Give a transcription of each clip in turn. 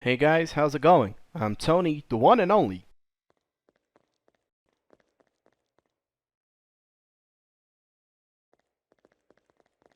Hey guys, how's it going? I'm Tony, the one and only.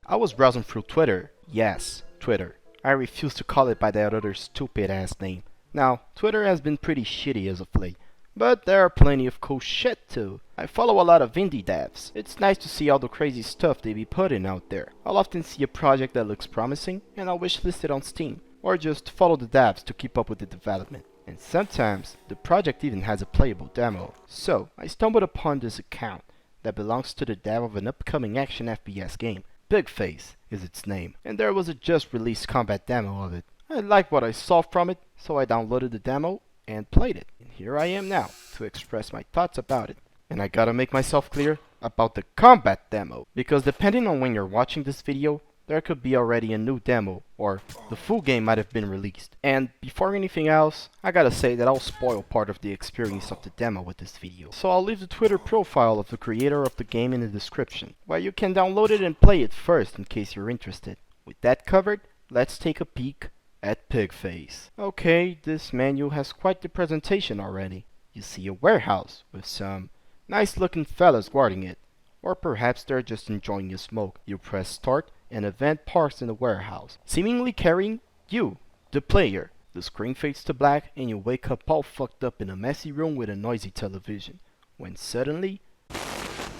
I was browsing through Twitter. Yes, Twitter. I refuse to call it by that other stupid ass name. Now, Twitter has been pretty shitty as of late, but there are plenty of cool shit too. I follow a lot of indie devs. It's nice to see all the crazy stuff they be putting out there. I'll often see a project that looks promising and I'll wishlist it on Steam, or just follow the devs to keep up with the development. And sometimes, the project even has a playable demo. So, I stumbled upon this account that belongs to the dev of an upcoming action FPS game. PIGFACE is its name, and there was a just released combat demo of it. I liked what I saw from it, so I downloaded the demo and played it. And here I am now to express my thoughts about it. And I gotta make myself clear about the combat demo, because depending on when you're watching this video, there could be already a new demo, or the full game might have been released. And before anything else, I gotta say that I'll spoil part of the experience of the demo with this video. So I'll leave the Twitter profile of the creator of the game in the description, where you can download it and play it first in case you're interested. With that covered, let's take a peek at PIGFACE. Okay, this menu has quite the presentation already. You see a warehouse with some nice looking fellas guarding it. Or perhaps they're just enjoying a smoke. You press start and event parks in the warehouse, seemingly carrying you, the player. The screen fades to black and you wake up all fucked up in a messy room with a noisy television, when suddenly...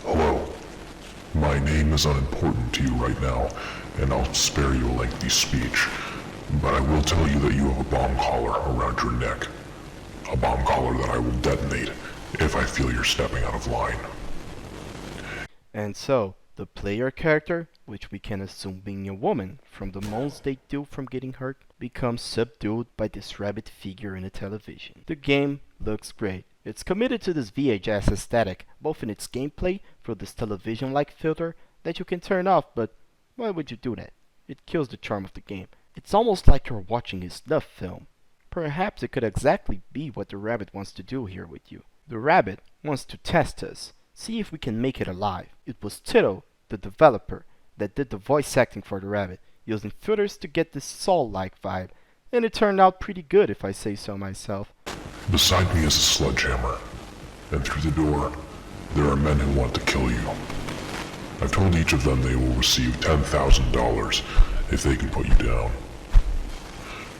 Hello. My name is unimportant to you right now, and I'll spare you a lengthy speech. But I will tell you that you have a bomb collar around your neck. A bomb collar that I will detonate if I feel you're stepping out of line. And so, the player character, which we can assume being a woman from the moans they do from getting hurt, becomes subdued by this rabbit figure in the television. The game looks great. It's committed to this VHS aesthetic, both in its gameplay through this television-like filter that you can turn off, but why would you do that? It kills the charm of the game. It's almost like you're watching a snuff film. Perhaps it could exactly be what the rabbit wants to do here with you. The rabbit wants to test us. See if we can make it alive. It was Tito, the developer, that did the voice acting for the rabbit, using filters to get this Saul-like vibe, and it turned out pretty good if I say so myself. Beside me is a sledgehammer, and through the door, there are men who want to kill you. I've told each of them they will receive $10,000 if they can put you down.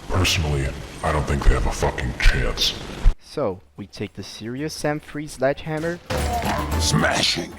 Personally, I don't think they have a fucking chance. So, we take the serious Sam Free sledgehammer, Smashing!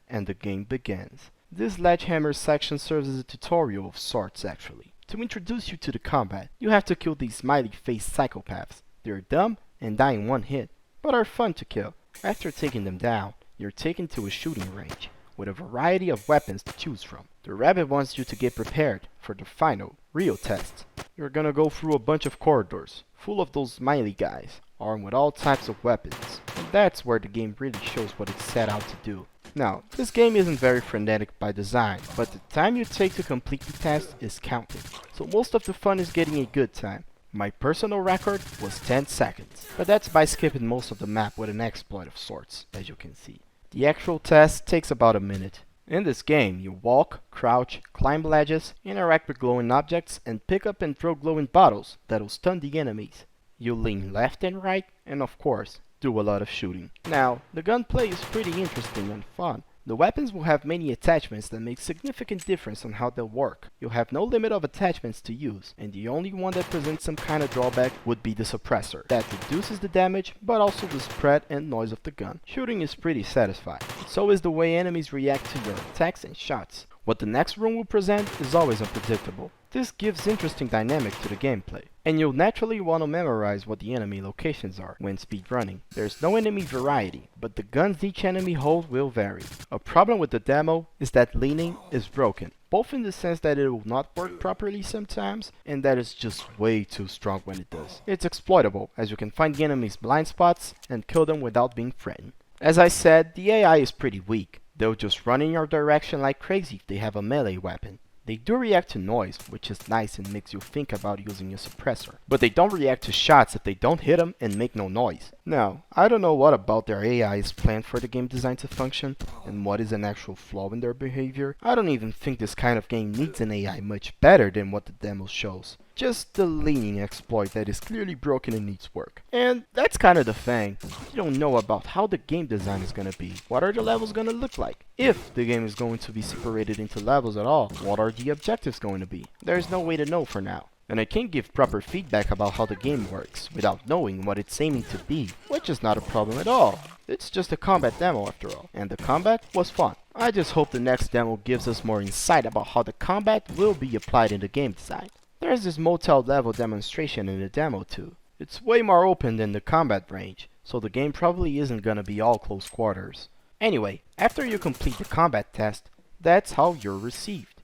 and the game begins. This sledgehammer section serves as a tutorial of sorts actually. To introduce you to the combat, you have to kill these smiley-faced psychopaths. They're dumb and die in one hit, but are fun to kill. After taking them down, you're taken to a shooting range, with a variety of weapons to choose from. The rabbit wants you to get prepared for the final, real test. You're gonna go through a bunch of corridors, full of those smiley guys, armed with all types of weapons. And that's where the game really shows what it's set out to do. Now, this game isn't very frenetic by design, but the time you take to complete the test is counted. So most of the fun is getting a good time. My personal record was 10 seconds, but that's by skipping most of the map with an exploit of sorts, as you can see. The actual test takes about a minute. In this game, you walk, crouch, climb ledges, interact with glowing objects, and pick up and throw glowing bottles that'll stun the enemies. You lean left and right, and of course, do a lot of shooting. Now, the gunplay is pretty interesting and fun. The weapons will have many attachments that make significant difference on how they'll work. You'll have no limit of attachments to use, and the only one that presents some kind of drawback would be the suppressor. That reduces the damage, but also the spread and noise of the gun. Shooting is pretty satisfying. So is the way enemies react to your attacks and shots. What the next room will present is always unpredictable. This gives interesting dynamic to the gameplay, and you'll naturally want to memorize what the enemy locations are when speedrunning. There's no enemy variety, but the guns each enemy holds will vary. A problem with the demo is that leaning is broken, both in the sense that it will not work properly sometimes, and that it's just way too strong when it does. It's exploitable, as you can find the enemy's blind spots and kill them without being threatened. As I said, the AI is pretty weak. They'll just run in your direction like crazy if they have a melee weapon. They do react to noise, which is nice and makes you think about using a suppressor. But they don't react to shots if they don't hit them and make no noise. Now, I don't know what about their AI is planned for the game design to function, and what is an actual flaw in their behavior. I don't even think this kind of game needs an AI much better than what the demo shows. just the leaning exploit that is clearly broken and needs work. And that's kind of the thing. You don't know about how the game design is gonna be. What are the levels gonna look like? If the game is going to be separated into levels at all, what are the objectives going to be? There's no way to know for now. And I can't give proper feedback about how the game works without knowing what it's aiming to be, which is not a problem at all. It's just a combat demo after all, and the combat was fun. I just hope the next demo gives us more insight about how the combat will be applied in the game design. There's this motel level demonstration in the demo too. It's way more open than the combat range, so the game probably isn't gonna be all close quarters. Anyway, after you complete the combat test, that's how you're received.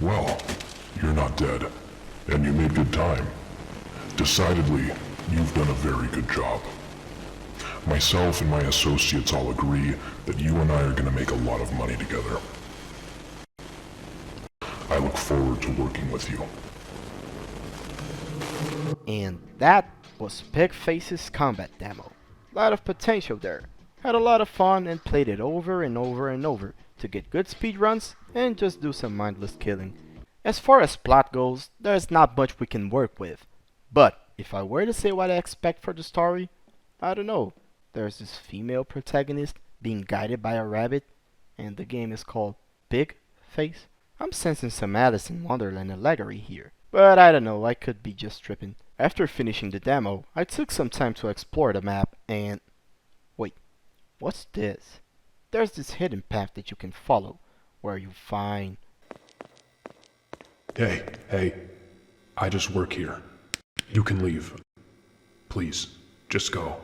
Well, you're not dead, and you made good time. Decidedly, you've done a very good job. Myself and my associates all agree that you and I are going to make a lot of money together. I look forward to working with you. And that was PIGFACE's combat demo. Lot of potential there. Had a lot of fun and played it over and over and over to get good speedruns and just do some mindless killing. As far as plot goes, there's not much we can work with. But if I were to say what I expect for the story, I don't know. There's this female protagonist being guided by a rabbit, and the game is called PIGFACE. I'm sensing some Alice in Wonderland allegory here, but I don't know, I could be just tripping. After finishing the demo, I took some time to explore the map and... Wait, what's this? There's this hidden path that you can follow, where you find... Hey, I just work here. You can leave. Please, just go.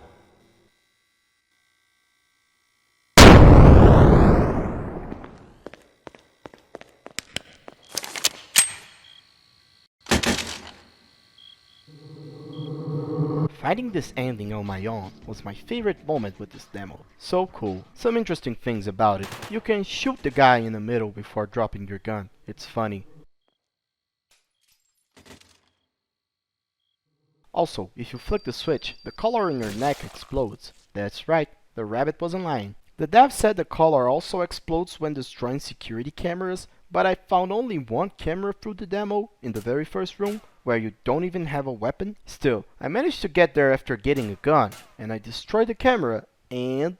Finding this ending on my own was my favorite moment with this demo. So cool. Some interesting things about it. You can shoot the guy in the middle before dropping your gun. It's funny. Also, if you flick the switch, the collar in your neck explodes. That's right, the rabbit wasn't lying. The dev said the collar also explodes when destroying security cameras, but I found only one camera through the demo, in the very first room, where you don't even have a weapon. Still, I managed to get there after getting a gun, and I destroyed the camera, and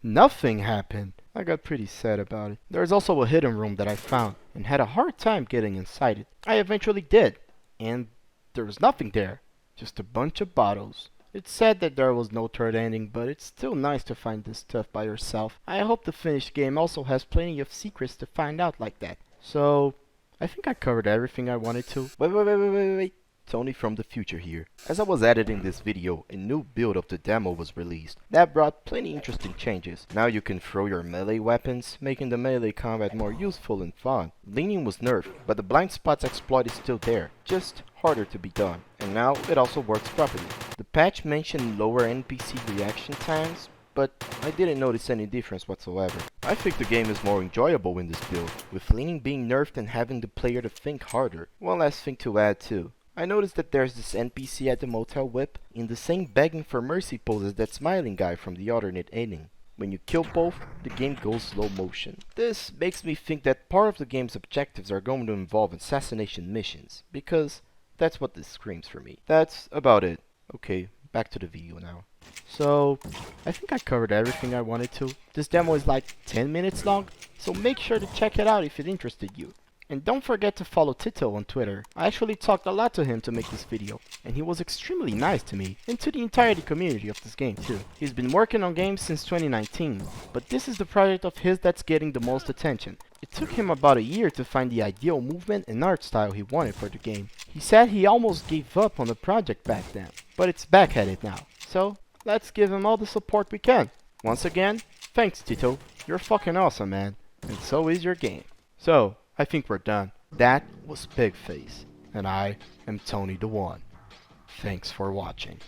nothing happened. I got pretty sad about it. There's also a hidden room that I found, and had a hard time getting inside it. I eventually did, and there was nothing there, just a bunch of bottles. It's sad that there was no third ending, but it's still nice to find this stuff by yourself. I hope the finished game also has plenty of secrets to find out like that. So, I think I covered everything I wanted to. Wait. Tony from the future here. As I was editing this video, a new build of the demo was released. That brought plenty interesting changes. Now you can throw your melee weapons, making the melee combat more useful and fun. Leaning was nerfed, but the blind spots exploit is still there, just harder to be done. And now it also works properly. The patch mentioned lower NPC reaction times, but I didn't notice any difference whatsoever. I think the game is more enjoyable in this build, with leaning being nerfed and having the player to think harder. One last thing to add too. I noticed that there's this NPC at the motel whip in the same begging for mercy pose as that smiling guy from the alternate ending. When you kill both, the game goes slow motion. This makes me think that part of the game's objectives are going to involve assassination missions, because that's what this screams for me. That's about it. Okay, back to the video now. So, I think I covered everything I wanted to. This demo is like 10 minutes long, so make sure to check it out if it interested you. And don't forget to follow Tito on Twitter. I actually talked a lot to him to make this video, and he was extremely nice to me, and to the entirety community of this game too. He's been working on games since 2019, but this is the project of his that's getting the most attention. It took him about a year to find the ideal movement and art style he wanted for the game. He said he almost gave up on the project back then, but it's back at it now. So, let's give him all the support we can. Once again, thanks Tito, you're fucking awesome man, and so is your game. So, I think we're done. That was PIGFACE, and I am Tony the One. Thanks for watching.